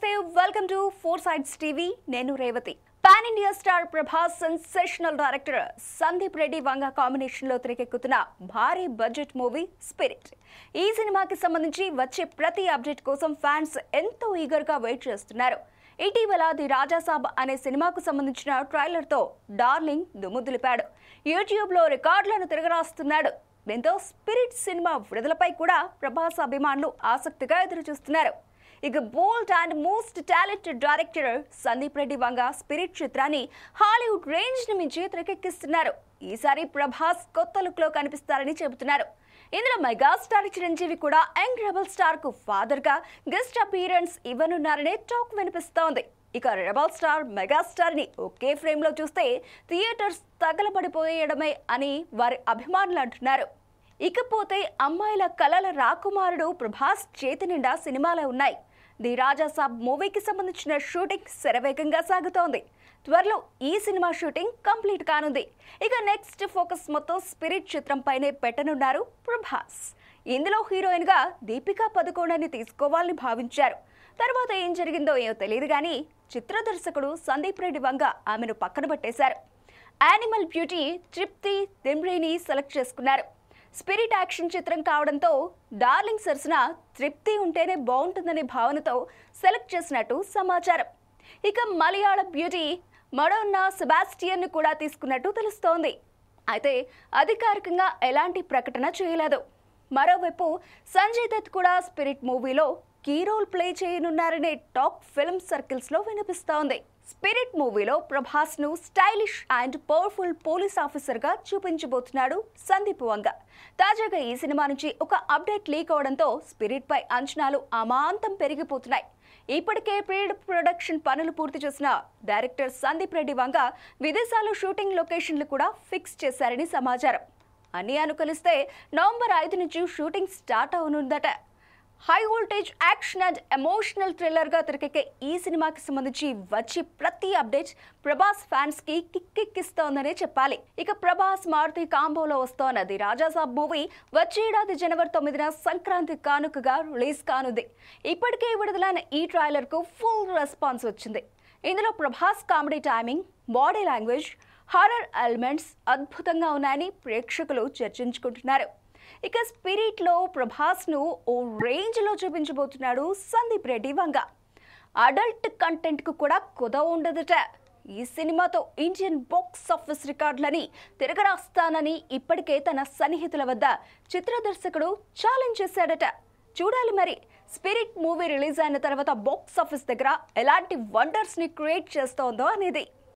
నమస్తే welcome to four sides TV నేను Revathi pan India star Prabhas sensational director Sandeep Reddy Vanga combination లో తెరకెక్కుతున్న భారీ బడ్జెట్ మూవీ స్పిరిట్ ఈ సినిమాకి సంబంధించి వచ్చే ప్రతి అప్డేట్ కోసం ఫ్యాన్స్ ఎంతో ఈగర్ గా వెయిట్ చేస్తున్నారు ఇటీవల ది రాజా సాబ్ అనే సినిమాకు సంబంధించిన ట్రైలర్ తో డార్లింగ్ దుమ్ముదులిపాడు యూట్యూబ్ లో రికార్డులను తిరగరాస్తున్నాడు దీంతో స్పిరిట్ సినిమా విడుదలపై కూడా ప్రభాస్ అభిమానులు ఆసక్తిగా ఎదురుచూస్తున్నారు ఇక bold and most talented director Sandeep Reddy Vanga Spirit చిత్రాన్ని హాలీవుడ్ రేంజ్ ని మించి తెరకెక్కిస్తున్నారు ఈసారి ప్రభాస్ కొత్త లుక్ లో కనిపిస్తారని చెబుతున్నారు ఇందులో మెగాస్టార్ చిరంజీవి కూడా యంగ్ రెబల్ స్టార్ కు ఫాదర్ గా గెస్ట్ అపీరెన్స్ ఇవ్వనున్నారనే టాక్ వినిపిస్తోంది ఇక రెబల్ స్టార్ మెగాస్టార్ ని ఒకే ఫ్రేమ్ లో చూస్తే థియేటర్స్ తగలబడిపోయడమే అని వారి అభిమానులు అంటున్నారు ఇకపోతే అమ్మాయిల కలల రాకుమారుడు ప్రభాస్ చేతి నిండా సినిమాలే ఉన్నాయి ది రాజా సాబ్ మూవీకి సంబంధించిన షూటింగ్ శరవేగంగా సాగుతోంది త్వరలో ఈ సినిమా షూటింగ్ కంప్లీట్ కానుంది ఇక నెక్స్ట్ ఫోకస్ మొత్తం స్పిరిట్ చిత్రంపైనే పెట్టనున్నారు ప్రభాస్ ఇందులో హీరోయిన్ గా దీపికా పదుకోణని తీసుకోవాలని భావించారు తర్వాత ఏం జరిగిందో ఏమో తెలియదు కానీ చిత్ర దర్శకుడు సందీప్ రెడ్డి వంగ ఆమెను పక్కన పెట్టేశారు యానిమల్ బ్యూటీ తృప్తి దిమ్రీని సెలెక్ట్ చేసుకున్నారు స్పిరిట్ యాక్షన్ చిత్రం కావడంతో డార్లింగ్ సరసన తృప్తి ఉంటేనే బాగుంటుందనే భావనతో సెలెక్ట్ చేసినట్టు సమాచారం ఇక మలయాళ బ్యూటీ మడోన్నా సెబాస్టియన్ ను కూడా తీసుకున్నట్టు తెలుస్తోంది అయితే అధికారికంగా ఎలాంటి ప్రకటన చేయలేదు మరోవైపు సంజయ్ దత్ కూడా స్పిరిట్ మూవీలో కీ రోల్ ప్లే చేయనున్నారనే టాక్ ఫిల్మ్ సర్కిల్స్ లో వినిపిస్తోంది స్పిరిట్ మూవీలో ప్రభాస్ ను stylish and powerful police officer గా చూపించబోతున్నాడు సందీప్ వంగ తాజాగా ఈ సినిమా నుంచి ఒక అప్డేట్ లీక్ అవడంతో స్పిరిట్ పై అంచనాలు అమాంతం పెరిగిపోతున్నాయి ఇప్పటికే ప్రీ ప్రొడక్షన్ పనులు పూర్తి చేసిన డైరెక్టర్ సందీప్ రెడ్డి వంగ విదేశాల్లో షూటింగ్ లొకేషన్లు కూడా ఫిక్స్ చేశారని సమాచారం అన్ని అనుకూలిస్తే నవంబర్ 5 నుంచి షూటింగ్ స్టార్ట్ అవనుందట high voltage action and emotional thriller గా తెరకెక్కే ఈ సినిమాకి సంబంధించి వచ్చే ప్రతి అప్డేట్ ప్రభాస్ ఫ్యాన్స్ కి కిక్కిస్తోందనే చెప్పాలి ఇక ప్రభాస్ మారుతి కాంబోలో వస్తోన్నది రాజా సాబ్ మూవీ వచ్చే ఏడాది జనవరి 9న సంక్రాంతి కానుకగా రిలీజ్ కానుంది ఇప్పటికే విడుదలైన ఈ ట్రైలర్ కు ఫుల్ రెస్పాన్స్ వచ్చింది ఇందులో Prabhas comedy timing body language horror elements అద్భుతంగా ఉన్నాయని ప్రేక్షకులు చర్చించుకుంటున్నారు ఇక స్పిరిట్ లో ప్రభాస్ ను ఓ రేంజ్ లో చూపించబోతున్నాడు సందీప్ రెడ్డి వంగ అడల్ట్ కంటెంట్ కు కూడా కుదవ ఉండదట ఈ సినిమాతో ఇండియన్ బాక్స్ ఆఫీస్ రికార్డులని తిరగరాస్తానని ఇప్పటికే తన సన్నిహితుల వద్ద చిత్ర దర్శకుడు ఛాలెంజ్ చేశాడట చూడాలి మరి స్పిరిట్ మూవీ రిలీజ్ అయిన తర్వాత బాక్స్ ఆఫీస్ దగ్గర ఎలాంటి వండర్స్ ని క్రియేట్ చేస్తోందో అనేది